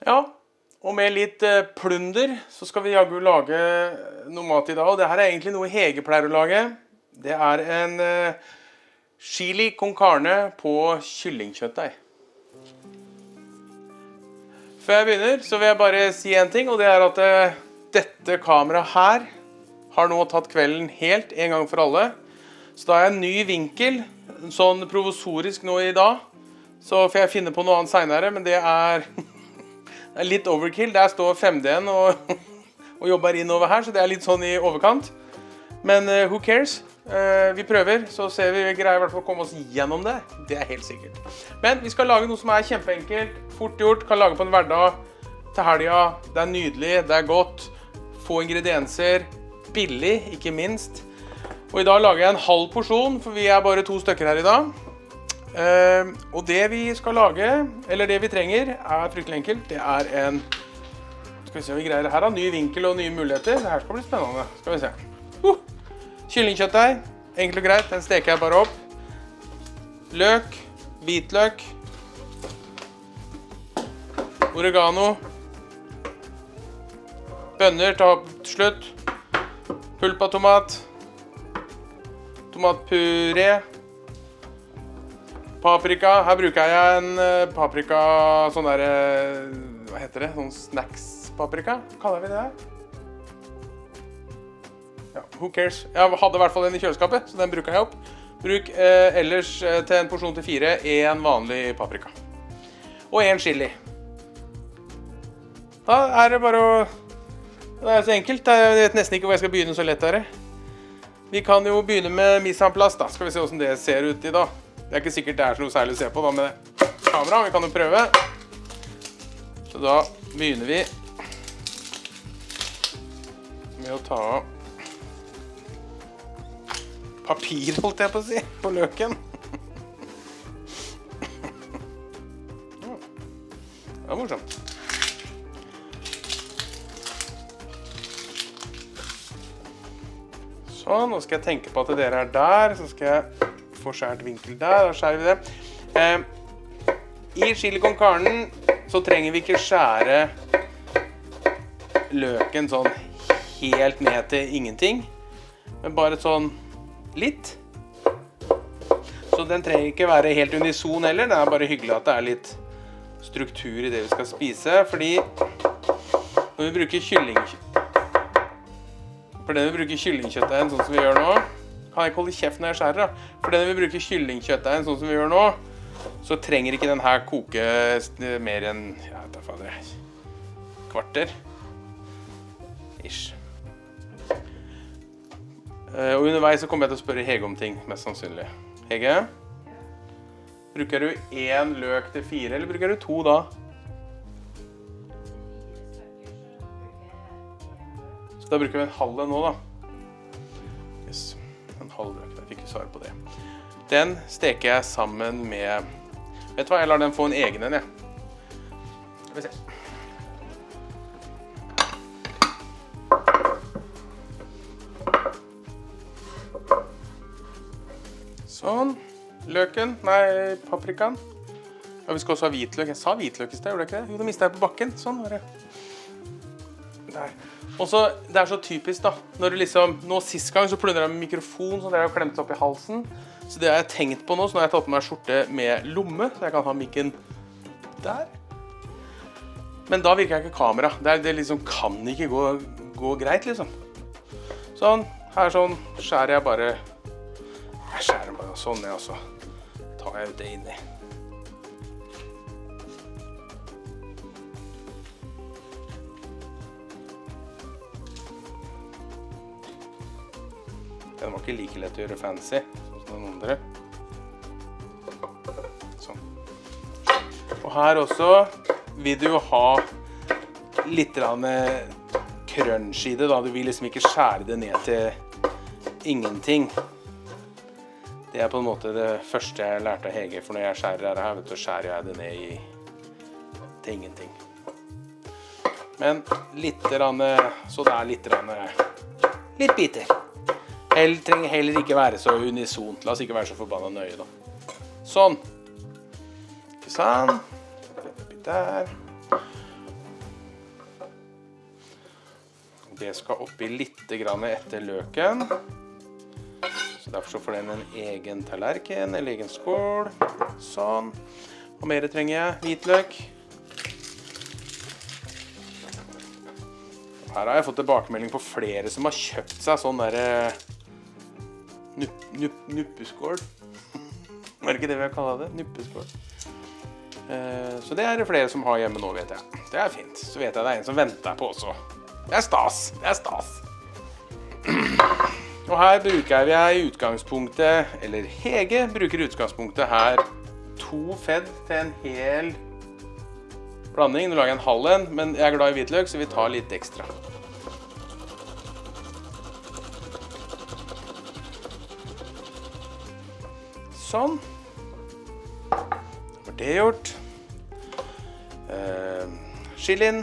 Ja, og med litt plunder så skal vi jaggu lage noe mat i dag. Og det her egentlig noe Hege pleier å lage. Det en chili con carne på kyllingkjøttdeig. Før jeg begynner så vil jeg bare si en ting, og det at dette kameraet her har nå tatt kvelden helt en gang for alle. Så da har jeg en ny vinkel, sånn provosorisk nå i dag. Så får jeg finne på noe annet senere, men det det litt overkill. Der står 5D-en og jobber innover her, så det litt sånn i overkant. Men who cares? Vi prøver, så ser vi greier i hvert fall å komme oss gjennom det. Det helt sikkert. Men vi skal lage noe som kjempeenkelt, fort gjort, kan lage på en hverdag, til helga. Det nydelig, det godt, få ingredienser, billig, ikke minst. Og i dag lager jeg en halv porsjon, for vi bare 2 stykker her i dag. Og det vi skal lage, eller det vi trenger, fryktelig enkelt. Det en, skal vi se om vi greier det her, ny vinkel og nye muligheter. Det her skal bli spennende, skal vi se. Kyllingkjøttdeig, enkelt og greit, den steker jeg bare opp. Løk, hvitløk, oregano, bønner til slutt, pulpatomat, tomatpuré, paprika. Her bruker jeg en paprika, sånn der, hva heter det? Sånn snacks-paprika, kaller vi det her? Ja, who cares? Jeg hadde i hvert fall den i kjøleskapet, så den bruker jeg opp. Bruk ellers til en porsjon til 4, en vanlig paprika. Og en chili. Da det bare å... Det så enkelt, jeg vet nesten ikke hvor jeg skal begynne så lett her. Vi kan jo begynne med mise en place, da. Skal vi se hvordan det ser ut i dag. Det ikke sikkert det så noe særlig å se på da med kamera, vi kan jo prøve. Så da begynner vi med å ta papir, holdt jeg på å si, på løken. Det morsomt. Sånn, nå skal jeg tenke på at dere der, så skal jeg få skjært vinkel der, da skjærer vi det. I chili con carne så trenger vi ikke skjære løken sånn helt ned til ingenting, men bare sånn litt. Så den trenger ikke være helt unison heller, det bare hyggelig at det litt struktur i det vi skal spise, fordi når vi bruker kyllingkjøttdeigen sånn som vi gjør nå, kan jeg ikke holde kjeft når jeg skjærer da, for når vi bruker kyllingkjøttdeigen sånn som vi gjør nå, så trenger ikke den her koke mer enn, ja, vet du hva kvarter. Ish. Og underveis så kommer jeg til å spørre Hege om ting, mest sannsynlig. Hege? Bruker du 1 løk til 4, eller bruker du 2 da? Så da bruker vi en halv nå da. Yes, en halv løk, jeg fikk jo svar på det. Den steker jeg sammen med... Vet du hva, jeg lar den få en egen en, Skal vi se. Sånn. Løken, nei, paprikaen. Ja, vi skal også ha hvitløk. Jeg sa hvitløk i sted, gjorde jeg ikke det? Jo, det mistet jeg på bakken. Sånn var det. Der. Og så, det så typisk da, når du liksom, nå sist gang så plundret jeg med mikrofon, så det har klemt opp i halsen. Så det har jeg tenkt på nå, så nå har jeg tatt på meg skjorte med lomme, så jeg kan ha mikken der. Men da virker jeg ikke kamera. Det liksom kan ikke gå greit, liksom. Sånn, her sånn skjærer jeg bare, sånn, og så tar jeg ut det inni. Den var ikke like lett å gjøre fancy, som den andre. Sånn. Og her også vil du jo ha litt crunch i det, da. Du vil liksom ikke skjære det ned til ingenting. Det på en måte det første jeg lærte av Hege, for når jeg skjærer her, vet du, skjærer jeg det ned til ingenting. Men litt, så det litt biter. Trenger heller ikke være så unisont. La oss ikke være så forbannet nøye da. Sånn. Ikke sånn. Der. Det skal oppi litt grann etter løken. Så derfor så får den en egen tallerken, eller egen skål. Sånn. Og mer trenger jeg. Hvitløk. Her har jeg fått tilbakemelding på flere som har kjøpt seg sånn der nuppeskål. Er det ikke det vi har kallet det? Nuppeskål. Så det er det flere som har hjemme nå, vet jeg. Det er fint. Så vet jeg det er en som venter på også. Det er stas. Det er stas. Og her bruker jeg i utgangspunktet, eller Hege bruker i utgangspunktet her 2 fedd til en hel blanding. Nå lager jeg en halv en, men jeg er glad i hvitløk, så vi tar litt ekstra. Sånn. Da var det gjort. Chilien.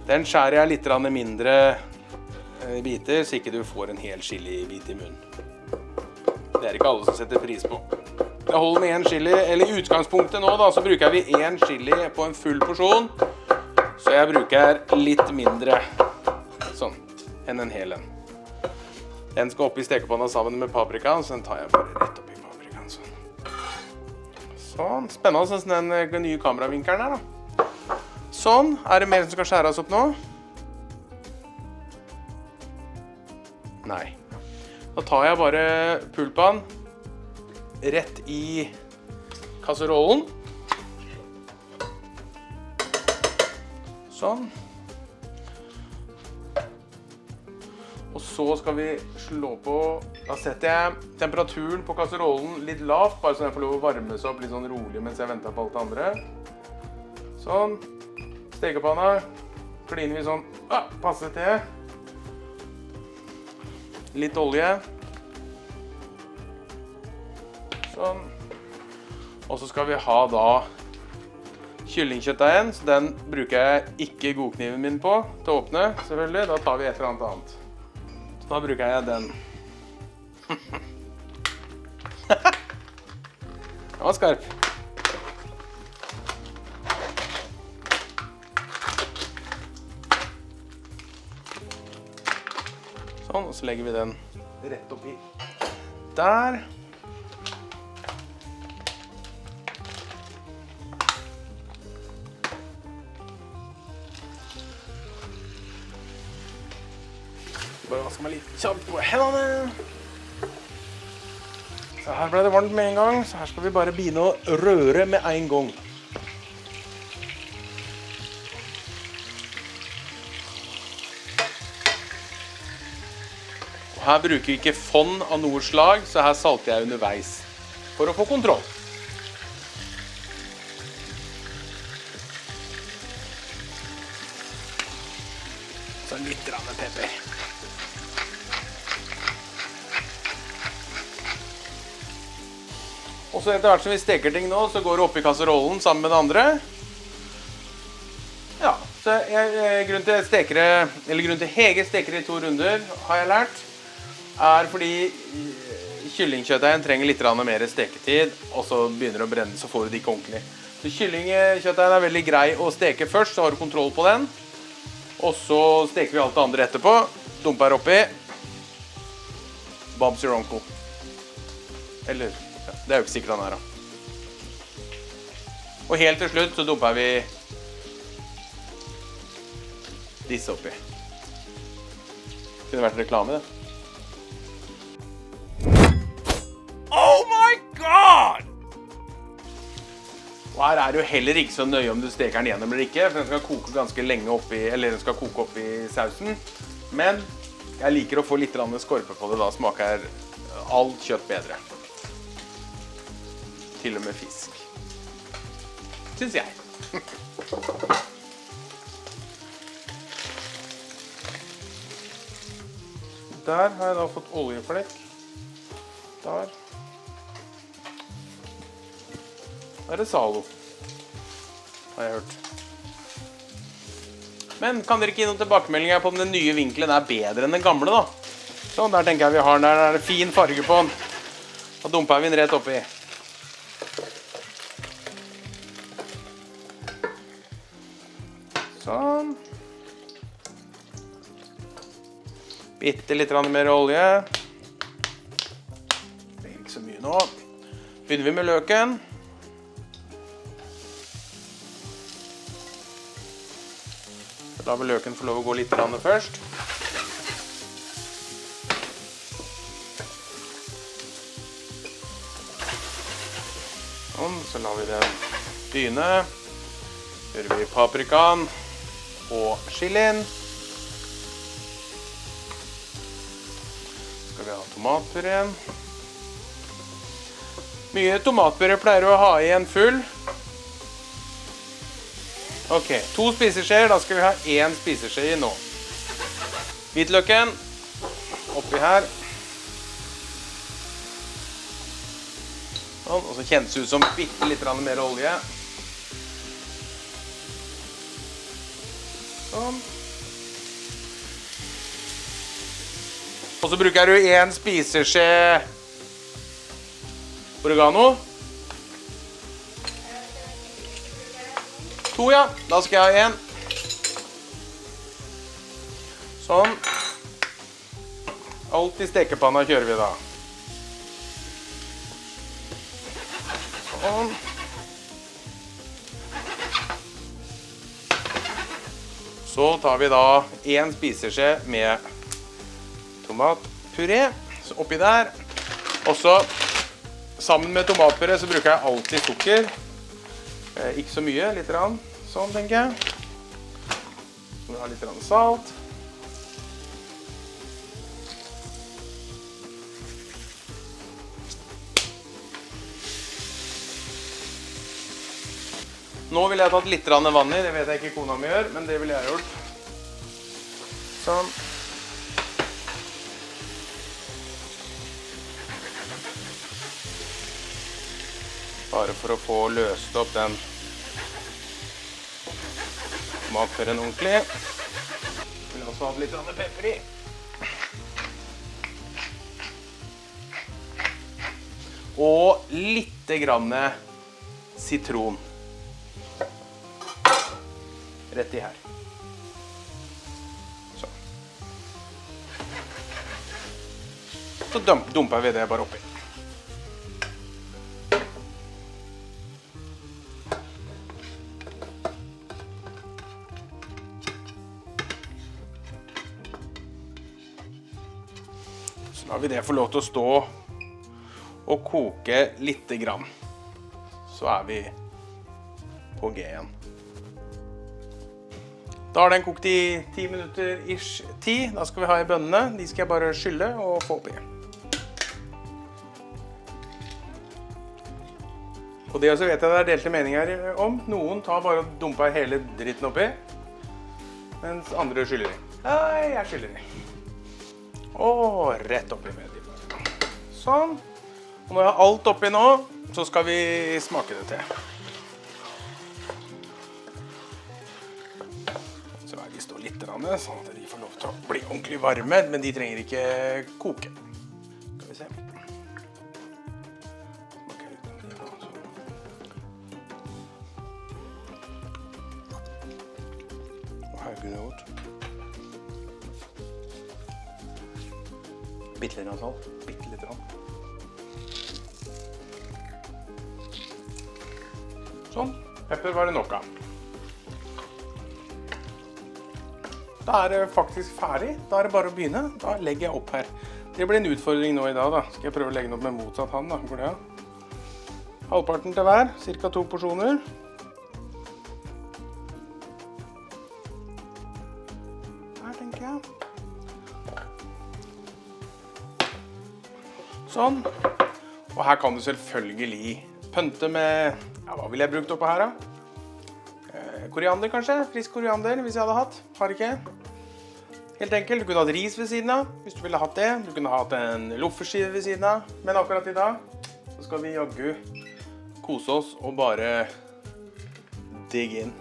Den skjærer jeg litt mindre biter, så ikke du får en hel chili-bit i munnen. Det er ikke alle som setter pris på. Jeg holder med 1 chili, eller i utgangspunktet nå da, så bruker vi 1 chili på en full porsjon. Så jeg bruker litt mindre, sånn, enn en hel en. Den skal opp i stekepanna sammen med paprikaen, så den tar jeg bare rett opp i paprikaen, sånn. Sånn, spennende sånn den nye kameravinkelen her da. Sånn, er det mer som skal skjæres opp nå? Nei. Da tar jeg bare pulpaen rett i kasserollen. Sånn. Og så skal vi slå på, da setter jeg temperaturen på kasserollen litt lavt, bare så den får lov å varme seg opp litt sånn rolig mens jeg venter på alt det andre. Sånn. Stekepanna, kliner vi sånn, passe til. Litt olje. Sånn. Og så skal vi ha da kyllingkjøttdeigen, så den bruker jeg ikke godkniven min på til å åpne, selvfølgelig. Da tar vi et eller annet. Så da bruker jeg den. Den var skarp. Sånn, og så legger vi den rett oppi der. Bare vasker meg litt kjapt på hendene. Så her ble det varmt med en gang, så her skal vi bare begynne å røre med en gang. Her bruker vi ikke fond av noe slag, så her salter jeg underveis for å få kontroll. Så litt pepper. Og så etter hvert som vi steker ting nå, så går det opp i kasserollen sammen med det andre. Ja, så grunnen til Hege steker i 2 runder, har jeg lært, er fordi kyllingkjøttdeigen trenger litt mer steketid, og så begynner det å brenne, så får du det ikke ordentlig. Så kyllingkjøttdeigen er veldig grei å steke først, så har du kontroll på den. Og så steker vi alt det andre etterpå, dumper oppi. Bob's your uncle. Eller, ja, det er jo ikke sikkert han er da. Og helt til slutt så dumper vi disse oppi. Kunne vært reklame, det. Oh my god! Og her er det jo heller ikke så nøye om du steker den gjennom eller ikke, for den skal koke ganske lenge oppi, eller den skal koke oppi sausen. Men jeg liker å få litt skorpe på det, da smaker alt kjøtt bedre. Til og med fisk. Synes jeg. Der har jeg da fått oljeflekk. Der. Da er det Zalo, har jeg hørt. Men kan dere ikke gi noen tilbakemeldinger på om den nye vinkelen er bedre enn den gamle da? Sånn, der tenker jeg vi har den. Der er det fin farge på den. Da dumper vi den rett oppi. Sånn. Bitte litt mer olje. Det er ikke så mye nå. Begynner vi med løken. Da vil løken få lov å gå litt først. Sånn, så lar vi den begynne. Gjør vi paprikaen og chilien. Skal vi ha tomatpureen. Mye tomatpuré pleier du å ha i en full. Ok, 2 spiseskjeer, da skal vi ha 1 spiseskje i nå. Hvitløken oppi her. Sånn, og så kjennes det ut som bitte litt mer olje. Sånn. Og så bruker du 1 spiseskje oregano. 2, ja. Da skal jeg ha 1. Sånn. Alt i stekepanna kjører vi da. Sånn. Så tar vi da 1 spiseskje med tomatpuré oppi der. Og så, sammen med tomatpuré, så bruker jeg alltid sukker. Ikke så mye, litt rann. Sånn, tenker jeg. Så vi har litt rann salt. Nå vil jeg ha tatt litt vann i, det vet jeg ikke kona mi gjør, men det vil jeg gjort. Sånn. Bare for å få løst opp den tomatpureen ordentlig. Jeg vil også ha litt pepper i. Og litt sitron. Rett i her. Så. Så dumper vi det bare oppi. Så lar vi det få lov til å stå og koke litt grann. Så er vi på G igjen. Da har den kokt i 10 minutter ish tid. Da skal vi ha i bønnene. De skal jeg bare skylle og få oppi. Og det også vet jeg det er delte meninger om. Noen tar bare og dumper hele dritten oppi, mens andre skyller i. Nei, jeg skyller i. Og rett oppi med de. Sånn. Og når jeg har alt oppi nå, så skal vi smake det til. Så de står litt sånn at de får lov til å bli ordentlig varme, men de trenger ikke koke. Skal vi se. Haugenot. Bitte litt salt. Bitte litt. Sånn. Pepper var det nok av. Da er det faktisk ferdig. Da er det bare å begynne. Da legger jeg opp her. Det blir en utfordring nå i dag da. Skal jeg prøve å legge den opp med motsatt hånd da. Går det? Halvparten til hver. Cirka 2 porsjoner. Her tenker jeg. Sånn. Og her kan du selvfølgelig pønte med, ja, hva vil jeg brukt oppå her da? Koriander kanskje, frisk koriander hvis jeg hadde hatt, har ikke. Helt enkelt, du kunne hatt ris ved siden av, hvis du ville hatt det. Du kunne hatt en loffeskive ved siden av, men akkurat i dag, så skal vi jaggu kose oss og bare digge inn.